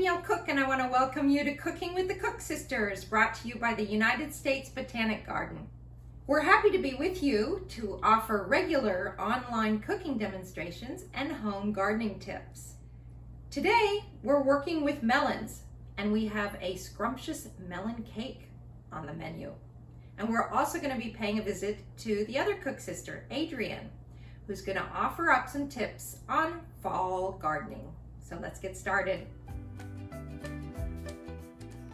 Danielle Cook, and I want to welcome you to Cooking with the Cook Sisters, brought to you by the United States Botanic Garden. We're happy to be with you to offer regular online cooking demonstrations and home gardening tips. Today, we're working with melons, and we have a scrumptious melon cake on the menu. And we're also going to be paying a visit to the other cook sister, Adrienne, who's going to offer up some tips on fall gardening. So let's get started.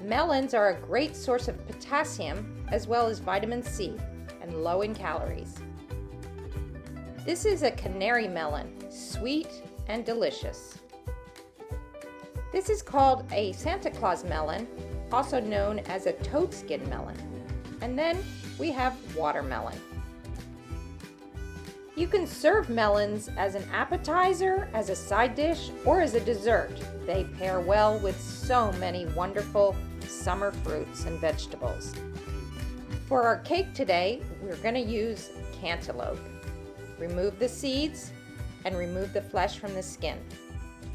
Melons are a great source of potassium as well as vitamin C and low in calories. This is a canary melon, sweet and delicious. This is called a Santa Claus melon, also known as a toadskin melon. And then we have watermelon. You can serve melons as an appetizer, as a side dish, or as a dessert. They pair well with so many wonderful summer fruits and vegetables. For our cake today, we're going to use cantaloupe. Remove the seeds and remove the flesh from the skin.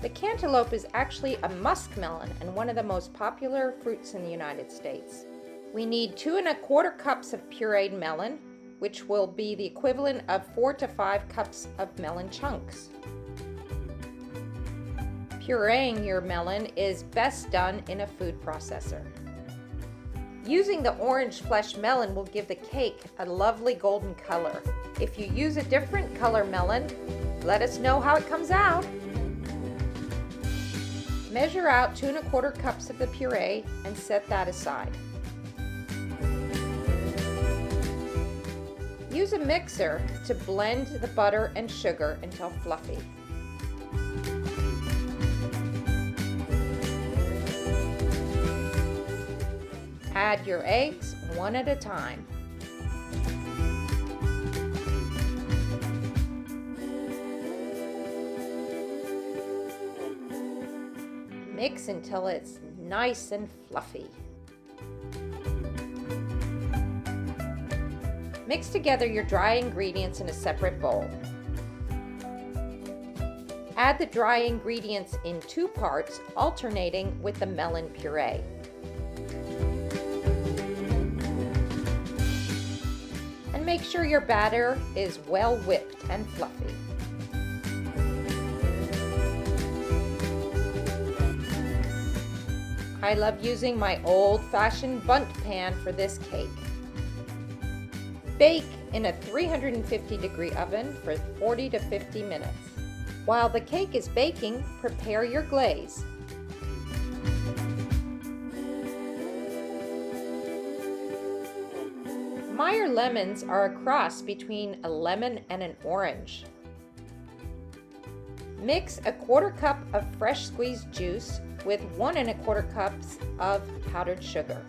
The cantaloupe is actually a muskmelon and one of the most popular fruits in the United States. We need 2 1/4 cups of pureed melon, which will be the equivalent of 4 to 5 cups of melon chunks. Pureeing your melon is best done in a food processor. Using the orange flesh melon will give the cake a lovely golden color. If you use a different color melon, let us know how it comes out. Measure out 2 1/4 cups of the puree and set that aside. Use a mixer to blend the butter and sugar until fluffy. Add your eggs one at a time. Mix until it's nice and fluffy. Mix together your dry ingredients in a separate bowl. Add the dry ingredients in 2 parts, alternating with the melon puree. And make sure your batter is well whipped and fluffy. I love using my old-fashioned bundt pan for this cake. Bake in a 350-degree oven for 40 to 50 minutes. While the cake is baking, prepare your glaze. Meyer lemons are a cross between a lemon and an orange. Mix a 1/4 cup of fresh squeezed juice with 1 1/4 cups of powdered sugar.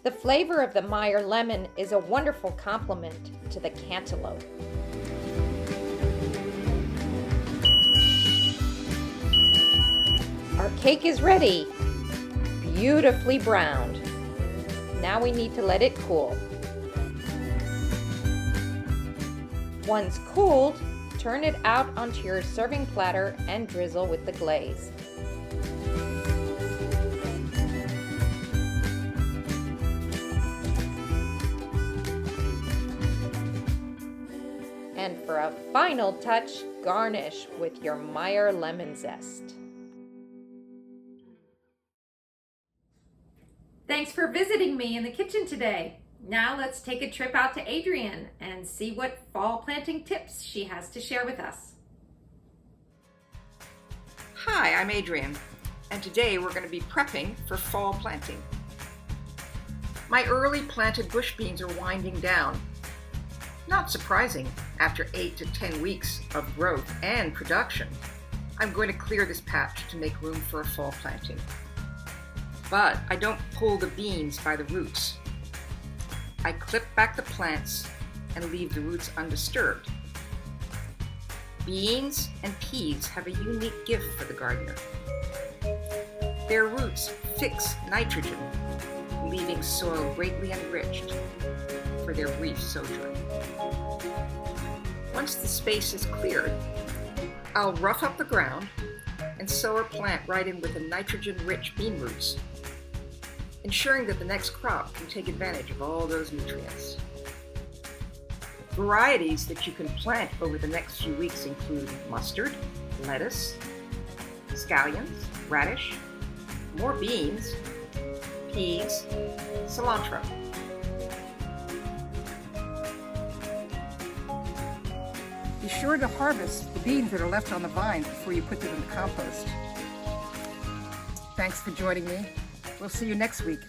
The flavor of the Meyer lemon is a wonderful complement to the cantaloupe. Our cake is ready, beautifully browned. Now we need to let it cool. Once cooled, turn it out onto your serving platter and drizzle with the glaze. And for a final touch, garnish with your Meyer lemon zest. Thanks for visiting me in the kitchen today. Now let's take a trip out to Adrienne and see what fall planting tips she has to share with us. Hi, I'm Adrienne, and today we're going to be prepping for fall planting. My early planted bush beans are winding down. Not surprising, after 8 to 10 weeks of growth and production, I'm going to clear this patch to make room for a fall planting. But I don't pull the beans by the roots. I clip back the plants and leave the roots undisturbed. Beans and peas have a unique gift for the gardener. Their roots fix nitrogen, leaving soil greatly enriched for their brief sojourn. Once the space is cleared, I'll rough up the ground and sow or plant right in with the nitrogen-rich bean roots, ensuring that the next crop can take advantage of all those nutrients. Varieties that you can plant over the next few weeks include mustard, lettuce, scallions, radish, more beans, peas, cilantro. Be sure to harvest the beans that are left on the vines before you put them in the compost. Thanks for joining me. We'll see you next week.